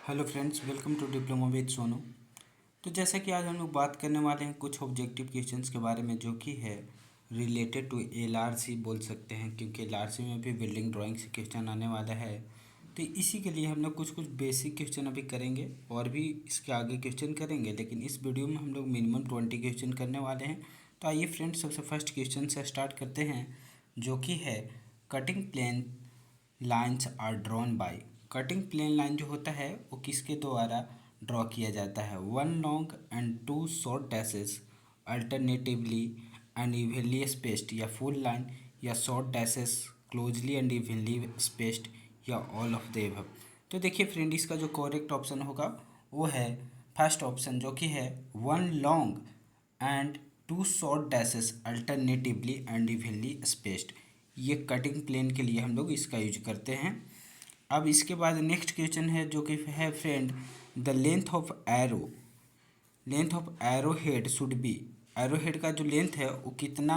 Hello friends, welcome to diploma with Sonu. तो जैसा कि आज हम लोग बात करने वाले हैं कुछ ऑब्जेक्टिव क्वेश्चंस के बारे में, जो कि है रिलेटेड टू एलआरसी बोल सकते हैं, क्योंकि एलआरसी में भी बिल्डिंग ड्राइंग से क्वेश्चन आने वाला है। तो इसी के लिए हम लोग कुछ कुछ बेसिक क्वेश्चन अभी करेंगे और भी इसके आगे क्वेश्चन करेंगे, लेकिन इस वीडियो में हम लोग मिनिमम 20 क्वेश्चन करने वाले हैं। तो आइए फ्रेंड्स, सबसे फर्स्ट क्वेश्चन से स्टार्ट करते हैं, जो कि है cutting plane lines are drawn by. Cutting plane line जो होता है वो किसके द्वारा ड्रॉ किया जाता है? One long and two short dashes alternatively and evenly spaced, या फुल लाइन, या short dashes closely and evenly spaced, या ऑल ऑफ द एबव। तो देखिए फ्रेंड, इसका जो करेक्ट ऑप्शन होगा वो है फर्स्ट ऑप्शन, जो कि है one long and two short dashes alternatively and evenly spaced. ये कटिंग प्लेन के लिए हम लोग इसका यूज करते हैं। अब इसके बाद नेक्स्ट क्वेश्चन है, जो कि है friend the length of arrow head should be. Arrow head का जो लेंथ है वो कितना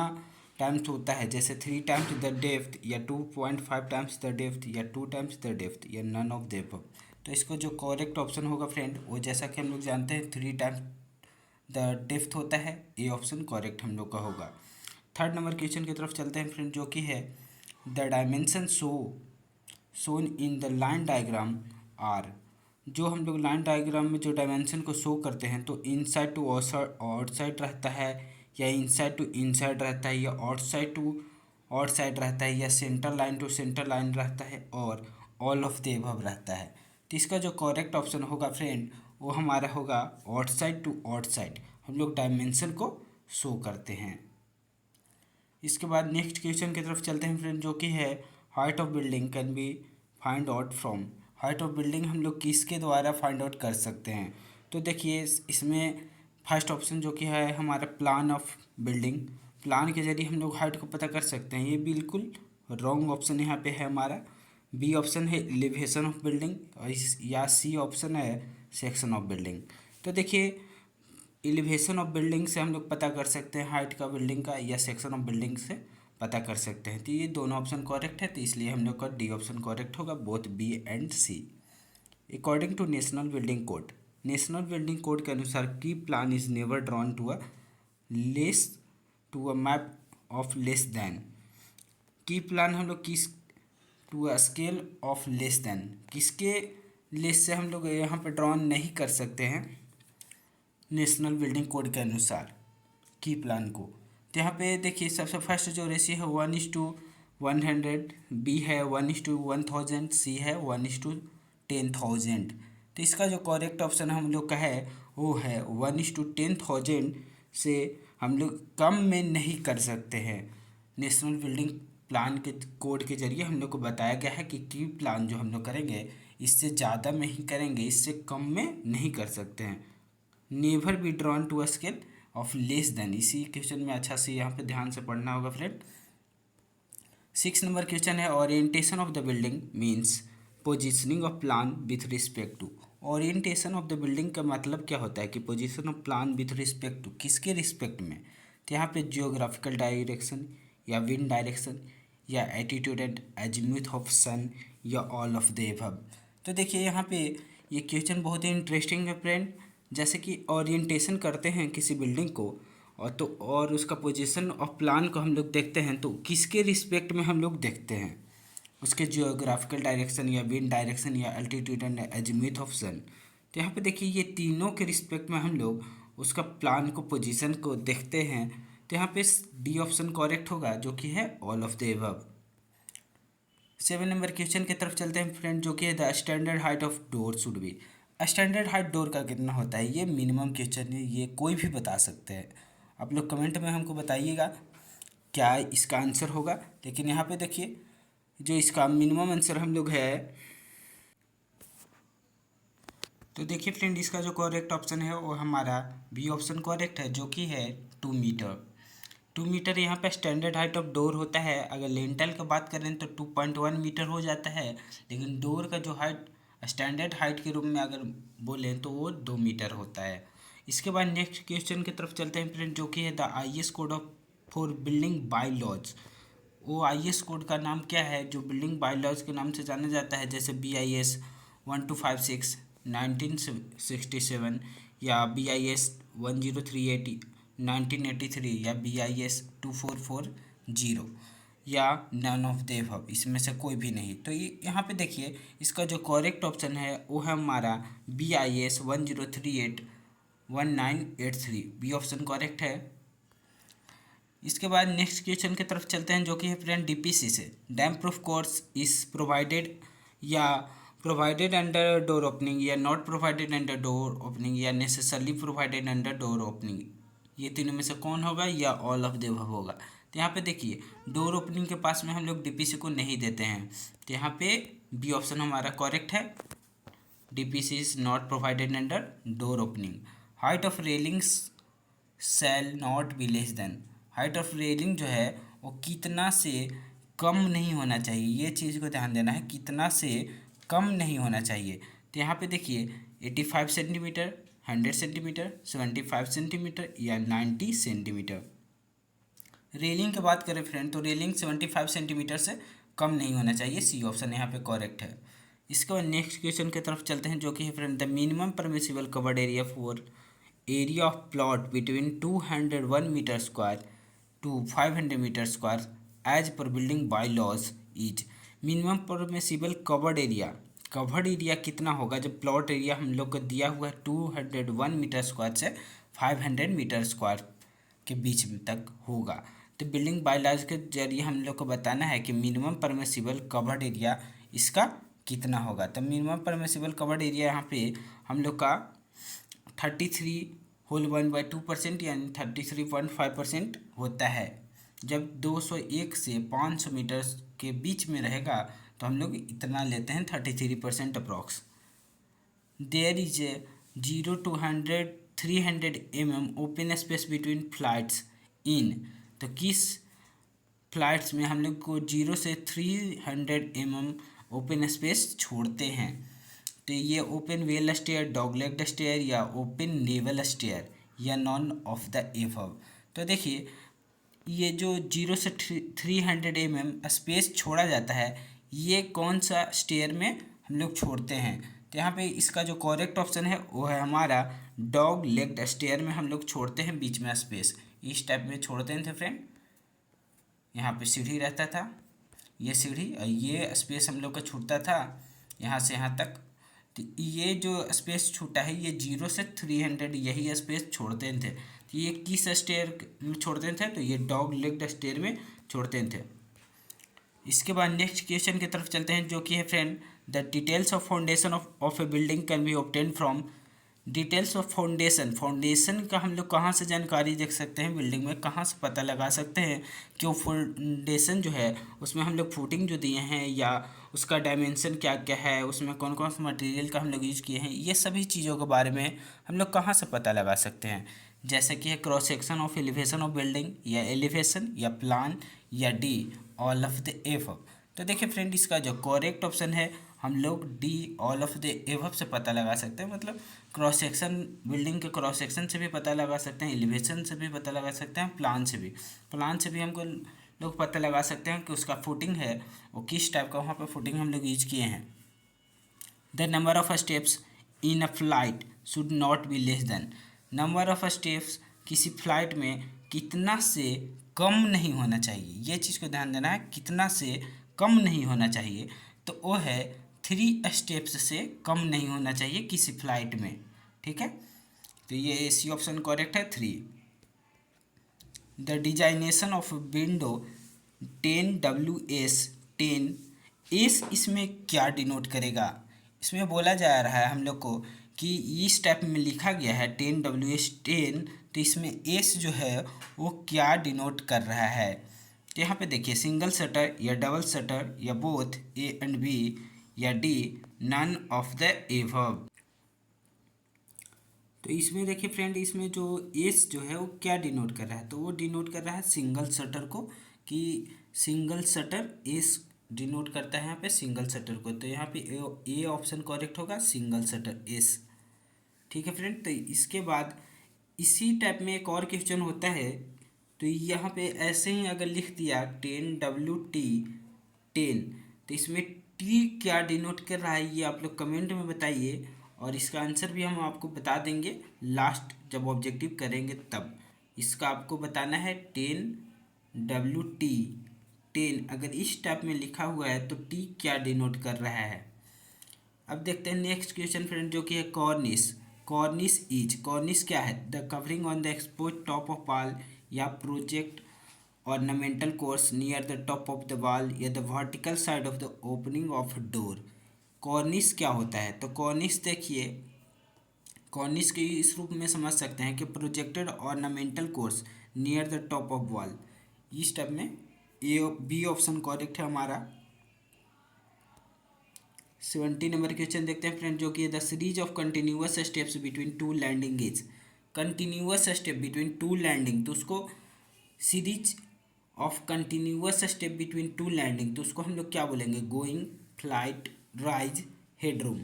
टाइम्स होता है? जैसे 3 टाइम्स द डेप्थ, या 2.5 टाइम्स द डेप्थ, या 2 टाइम्स द डेप्थ, या नन ऑफ द एबव। तो इसको जो करेक्ट ऑप्शन होगा फ्रेंड, वो जैसा कि हम लोग जानते हैं 3 टाइम्स द डेप्थ होता है। ये ऑप्शन करेक्ट हम लोग का होगा। थर्ड नंबर क्वेश्चन की तरफ चलते हैं फ्रेंड, जो कि है the dimension shown in the line diagram are. जो हम लोग लाइन डायग्राम में जो डायमेंशन को शो करते हैं, तो इनसाइड टू आउटसाइड रहता है, या इनसाइड टू इनसाइड रहता है, या आउटसाइड टू आउटसाइड रहता है, या centre line to centre line रहता है, और ऑल ऑफ द एबव रहता है। तो इसका जो करेक्ट ऑप्शन होगा फ्रेंड, वो हमारा होगा आउटसाइड टू आउटसाइड। हम लोग डायमेंशन को शो करते हैं। इसके बाद नेक्स्ट क्वेश्चन की तरफ चलते हैं फ्रेंड, जो कि है height of building can be find out from. Height of building हम लोग किसके द्वारा फाइंड आउट कर सकते हैं? तो देखिए इसमें फर्स्ट ऑप्शन जो कि है हमारा प्लान ऑफ बिल्डिंग। प्लान के जरिए हम लोग हाइट को पता कर सकते हैं। ये बिल्कुल रॉन्ग ऑप्शन यहाँ पे है हमारा। बी ऑप्शन है एलिवेशन ऑफ बिल्डिंग, या सी ऑप्शन है सेक्शन ऑफ बिल्डिंग। तो देखिए एलिवेशन ऑफ बिल्डिंग से हम लोग पता कर सकते हैं हाइट का बिल्डिंग का, या सेक्शन ऑफ बिल्डिंग से पता कर सकते हैं। तो ये दोनों ऑप्शन करेक्ट है, तो इसलिए हम लोग का डी ऑप्शन करेक्ट होगा, both B and C. According to national building code, national building code के अनुसार key plan is never drawn less to a map of less than. Key plan हम लोग किस to a scale of less than, किसके less से हम लोग यहाँ पे ड्रॉन नहीं कर सकते हैं नेशनल बिल्डिंग कोड के अनुसार की प्लान को। तो यहाँ पे देखिए सबसे फर्स्ट जो रेशियो है 1:100, बी है 1:1000, सी है 1:10,000। तो इसका जो करेक्ट ऑप्शन हम लोग का है वो है 1:10,000 से हम लोग कम में नहीं कर सकते हैं। नेशनल बिल्डिंग प्लान के कोड के जरिए हम लोग को बताया गया है कि की प्लान जो हम लोग करेंगे इससे ज़्यादा में ही करेंगे, इससे कम में नहीं कर सकते हैं। Never be drawn to a scale of less than. इसी क्वेश्चन में अच्छा से यहाँ पे ध्यान से पढ़ना होगा फ्रेंड। 6 नंबर क्वेश्चन है orientation of the building means positioning of plan with respect to. Orientation of the building का मतलब क्या होता है कि position of plan with respect to, किसके रिस्पेक्ट में? तो यहाँ पे जियोग्राफिकल डायरेक्शन, या विंड डायरेक्शन, या एटीट्यूड एंड एजीम्यूथ ऑफ सन, या ऑल ऑफ द एबव। तो देखिए यहाँ पे ये क्वेश्चन बहुत ही इंटरेस्टिंग है फ्रेंड। जैसे कि ओरिएंटेशन करते हैं किसी बिल्डिंग को, और उसका पोजीशन ऑफ प्लान को हम लोग देखते हैं, तो किसके रिस्पेक्ट में हम लोग देखते हैं? उसके जियोग्राफिकल डायरेक्शन, या विंड डायरेक्शन, या अल्टीट्यूड एंड एजीम्यूथ ऑफ सन। तो यहाँ पे देखिए ये तीनों के रिस्पेक्ट में हम लोग उसका प्लान को, पोजीशन को देखते हैं। तो यहाँ पे डी ऑप्शन करेक्ट होगा, जो कि है all of the above. 7 number question की तरफ चलते हैं फ्रेंड, जो कि है the standard height of door should be. Standard height door का कितना होता है? ये मिनिमम क्वेश्चन है, ये कोई भी बता सकते हैं। आप लोग कमेंट में हमको बताइएगा क्या इसका आंसर होगा। लेकिन यहाँ पे देखिए जो इसका मिनिमम आंसर हम लोग है, तो देखिए फ्रेंड इसका जो करेक्ट ऑप्शन है वो हमारा बी ऑप्शन करेक्ट है, जो कि है 2 मीटर। 2 मीटर यहाँ पे स्टैंडर्ड हाइट ऑफ डोर होता है। अगर लेंटल की बात करें तो 2.1 मीटर हो जाता है, लेकिन डोर का जो हाइट स्टैंडर्ड हाइट के रूप में अगर बोलें तो वो 2 मीटर होता है। इसके बाद नेक्स्ट क्वेश्चन की तरफ चलते हैं फ्रेंड, जो कि है the IS code of for building by laws. वो IS कोड का नाम क्या है जो बिल्डिंग बाय लॉज के नाम से जाना जाता है? जैसे BIS 1256, 1967 या BIS 10380 1983 या BIS 2440 या नन ऑफ द अबव, इसमें से कोई भी नहीं। तो ये यहाँ पे देखिए इसका जो करेक्ट ऑप्शन है वो है हमारा BIS 10381983, बी ऑप्शन करेक्ट है। इसके बाद नेक्स्ट क्वेश्चन की तरफ चलते हैं जो कि है फ्रेंड DPC से। Damp proof course is provided या प्रोवाइडेड अंडर डोर ओपनिंग या not provided under door opening या necessarily provided under door opening, ये तीनों में से कौन होगा या ऑल ऑफ द अबव होगा। तो यहाँ पे देखिए डोर ओपनिंग के पास में हम लोग DPC को नहीं देते हैं, तो यहाँ पे बी ऑप्शन हमारा करेक्ट है। DPC is not provided under door opening. Height of railings shall not be less than, height of railing जो है वो कितना से कम नहीं होना चाहिए, ये चीज़ को ध्यान देना है, कितना से कम नहीं होना चाहिए। तो यहाँ पे देखिए 85 सेंटीमीटर, 100 सेंटीमीटर, 75 सेंटीमीटर या 90 सेंटीमीटर। रेलिंग की बात करें फ्रेंड तो रेलिंग 75 सेंटीमीटर से कम नहीं होना चाहिए, सी ऑप्शन यहाँ पे करेक्ट है। इसके बाद नेक्स्ट क्वेश्चन की तरफ चलते हैं जो कि है friend the minimum permissible covered area for area of plot between 201 metre square to 500 metre square as per building by laws is. Minimum permissible covered area कितना होगा जब प्लॉट एरिया हम लोग को दिया हुआ है 201 मीटर स्क्वायर से 500 मीटर स्क्वायर के बीच में तक होगा। तो बिल्डिंग बाय लॉज के जरिए हम लोग को बताना है कि मिनिमम परमिसिबल कवर्ड एरिया इसका कितना होगा। तो मिनिमम परमिसिबल कवर्ड एरिया यहाँ पे हम लोग का 33.1/2% यानी 33.5% होता है। जब 201 से 500 मीटर के बीच में रहेगा तो हम लोग इतना लेते हैं 33% approx. There is 0 to 300 mm open space between flights इन, तो किस फ्लाइट्स में हम लोग को 0 से 300 mm ओपन स्पेस छोड़ते हैं। तो ये open well stair, dog legged stair या ओपन नेवल स्टेयर या नॉन ऑफ द एबव। तो देखिए ये जो 0 से 300 mm स्पेस छोड़ा जाता है ये कौन सा स्टेयर में हम लोग छोड़ते हैं। तो यहाँ पे इसका जो करेक्ट ऑप्शन है वो है हमारा डॉग लेग्ड स्टेयर में हम लोग छोड़ते हैं बीच में स्पेस, इस टाइप में छोड़ते थे फ्रेंड। यहाँ पे सीढ़ी रहता था, ये सीढ़ी और ये स्पेस हम लोग का छूटता था यहाँ से यहाँ तक। तो ये जो स्पेस छूटा है ये 0 से 300 यही स्पेस छोड़ते थे। तो ये किस स्टेयर में छोड़ते थे, तो ये डॉग लेग्ड स्टेयर में छोड़ते थे। इसके बाद नेक्स्ट क्वेश्चन की तरफ चलते हैं जो कि है friend the details of foundation of A building can be obtain from. Details of foundation का हम लोग कहाँ से जानकारी देख सकते हैं, बिल्डिंग में कहाँ से पता लगा सकते हैं कि वो फाउंडेशन जो है उसमें हम लोग फुटिंग जो दिए हैं या उसका डायमेंशन क्या क्या है, उसमें कौन कौन सा मटेरियल का हम लोग यूज़ किए हैं, ये सभी चीज़ों के बारे में हम लोग कहाँ से पता लगा सकते हैं। जैसे कि है cross section of elevation of building या एलिवेशन या प्लान या D all of the above. तो देखिए फ्रेंड इसका जो करेक्ट ऑप्शन है हम लोग D all of the above से पता लगा सकते हैं। मतलब क्रॉस सेक्शन, बिल्डिंग के क्रॉस सेक्शन से भी पता लगा सकते हैं, एलिवेशन से भी पता लगा सकते हैं, प्लान से भी हमको लोग पता लगा सकते हैं कि उसका फुटिंग है वो किस टाइप का वहाँ पर फुटिंग हम लोग यूज किए हैं। The number of steps in a flight should not be less than. Number of steps किसी फ्लाइट में कितना से कम नहीं होना चाहिए, ये चीज़ को ध्यान देना है, कितना से कम नहीं होना चाहिए। तो वो है 3 स्टेप्स से कम नहीं होना चाहिए किसी फ्लाइट में, ठीक है। तो ये सी ऑप्शन करेक्ट है 3। The designation of window 10WS 10 S इसमें क्या डिनोट करेगा। इसमें बोला जा रहा है हम लोग को कि इस टाइप में लिखा गया है 10WS 10, तो इसमें एस जो है वो क्या डिनोट कर रहा है। तो यहाँ पे देखिए सिंगल शटर या डबल शटर या बोथ ए एंड बी या D none of the above. तो इसमें देखिए फ्रेंड इसमें जो एस जो है वो क्या डिनोट कर रहा है, तो वो डिनोट कर रहा है सिंगल शटर को, कि सिंगल शटर एस डिनोट करता है यहाँ पे सिंगल शटर को। तो यहाँ पे ए ऑप्शन करेक्ट होगा सिंगल शटर एस, ठीक है फ्रेंड। तो इसके बाद इसी टाइप में एक और क्वेश्चन होता है, तो यहाँ पे ऐसे ही अगर लिख दिया 10WT 10, तो इसमें टी क्या डिनोट कर रहा है ये आप लोग कमेंट में बताइए। और इसका आंसर भी हम आपको बता देंगे लास्ट जब ऑब्जेक्टिव करेंगे तब। इसका आपको बताना है 10 WT 10 अगर इस टाइप में लिखा हुआ है तो टी क्या डिनोट कर रहा है। अब देखते हैं नेक्स्ट क्वेश्चन फ्रेंड, जो कि है कॉर्निस। कॉर्निस क्या है? The covering on the exposed top of wall या project ornamental course near the top of the wall या the vertical side of the opening of door. Cornice क्या होता है? तो कॉर्निस देखिए, कॉर्निस के इस रूप में समझ सकते हैं कि projected ornamental course near the top of wall. इस टाइप में ए बी ऑप्शन करेक्ट है हमारा। 70 नंबर क्वेश्चन देखते हैं फ्रेंड, जो कि the series of continuous steps between two landing is. Continuous step between two landing, तो उसको series of continuous step between two landing, तो उसको हम लोग क्या बोलेंगे? गोइंग, फ्लाइट, राइज, हेडरूम,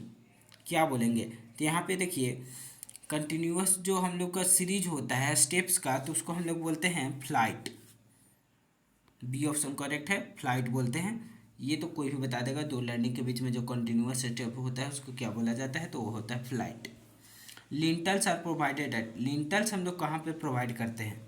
क्या बोलेंगे? तो यहाँ पे देखिए कंटिन्यूअस जो हम लोग का सीरीज होता है स्टेप्स का, तो उसको हम लोग बोलते हैं फ्लाइट। बी ऑप्शन करेक्ट है, फ्लाइट बोलते हैं। ये तो कोई भी बता देगा, दो लैंडिंग के बीच में जो कंटिन्यूअस स्टेप होता है उसको क्या बोला जाता है? तो वो होता है flight. Lintels are provided at, lintels हम लोग कहाँ पे प्रोवाइड करते हैं?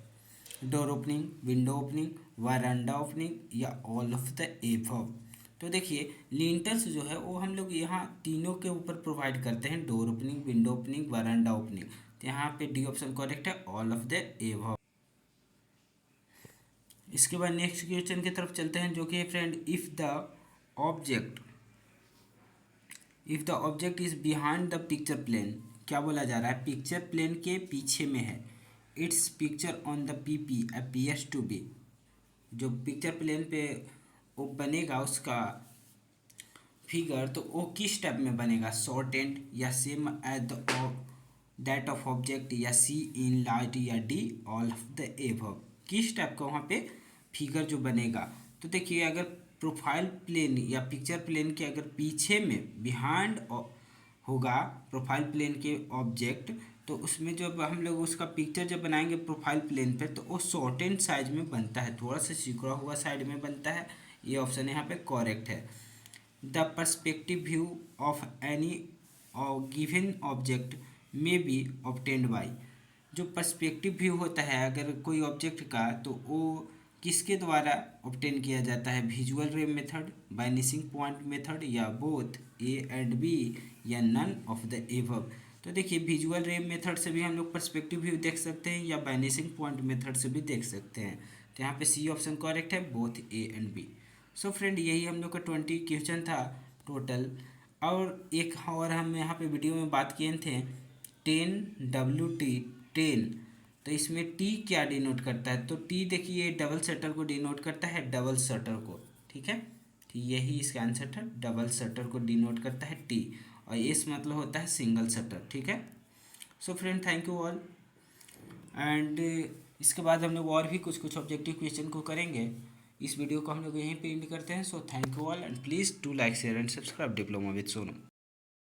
Door opening, window opening, veranda opening या ऑल ऑफ द एबव। तो देखिए लिंटल्स जो है वो हम लोग यहाँ तीनों के ऊपर प्रोवाइड करते हैं, door opening, window opening, veranda opening. तो यहाँ पे डी ऑप्शन करेक्ट है, ऑल ऑफ द एबव। इसके बाद नेक्स्ट क्वेश्चन की तरफ चलते हैं, जो कि friend if the object is behind the picture plane, क्या बोला जा रहा है? पिक्चर प्लेन के पीछे में है। Its picture on the PP appears to be, जो पिक्चर प्लेन पे वो बनेगा उसका फिगर, तो वो किस टाइप में बनेगा? शॉर्टेंड या same as the that of object या सी इन लाइट या D all of the above. किस टाइप का वहाँ पे फिगर जो बनेगा? तो देखिए अगर प्रोफाइल प्लेन या पिक्चर प्लेन के अगर पीछे में बिहाइंड होगा प्रोफाइल प्लेन के ऑब्जेक्ट, तो उसमें जब हम लोग उसका पिक्चर जब बनाएंगे प्रोफाइल प्लेन पे, तो वो शॉर्टेंड साइज में बनता है, थोड़ा सा सिकुड़ा हुआ साइड में बनता है। ये ऑप्शन यहाँ पे करेक्ट है। The perspective view of any given object may be obtained by, जो पर्सपेक्टिव व्यू होता है अगर कोई ऑब्जेक्ट का, तो वो किसके द्वारा ऑब्टेन किया जाता है? विजुअल रे मेथड, वानिशिंग पॉइंट मेथड या बोथ ए एंड बी या नन ऑफ द एबव। तो देखिए विजुअल रे मेथड से भी हम लोग पर्सपेक्टिव व्यू देख सकते हैं या वानिशिंग पॉइंट मेथड से भी देख सकते हैं। तो यहाँ पे सी ऑप्शन करेक्ट है, both A and B. So friend यही हम लोग का 20 क्वेश्चन था टोटल। और एक और हम यहाँ पे वीडियो में बात किए थे 10 WT 10, तो इसमें टी क्या डिनोट करता है? तो टी देखिए डबल शटर को डिनोट करता है, डबल शटर को, ठीक है। तो यही इसका आंसर था, डबल शटर को डिनोट करता है टी, और एस मतलब होता है सिंगल शटर, ठीक है। So friend thank you all. And इसके बाद हम लोग और भी कुछ कुछ ऑब्जेक्टिव क्वेश्चन को करेंगे। इस वीडियो को हम लोग यहीं पे एंड करते हैं। So thank you all and please do like share and subscribe diploma with Sonu.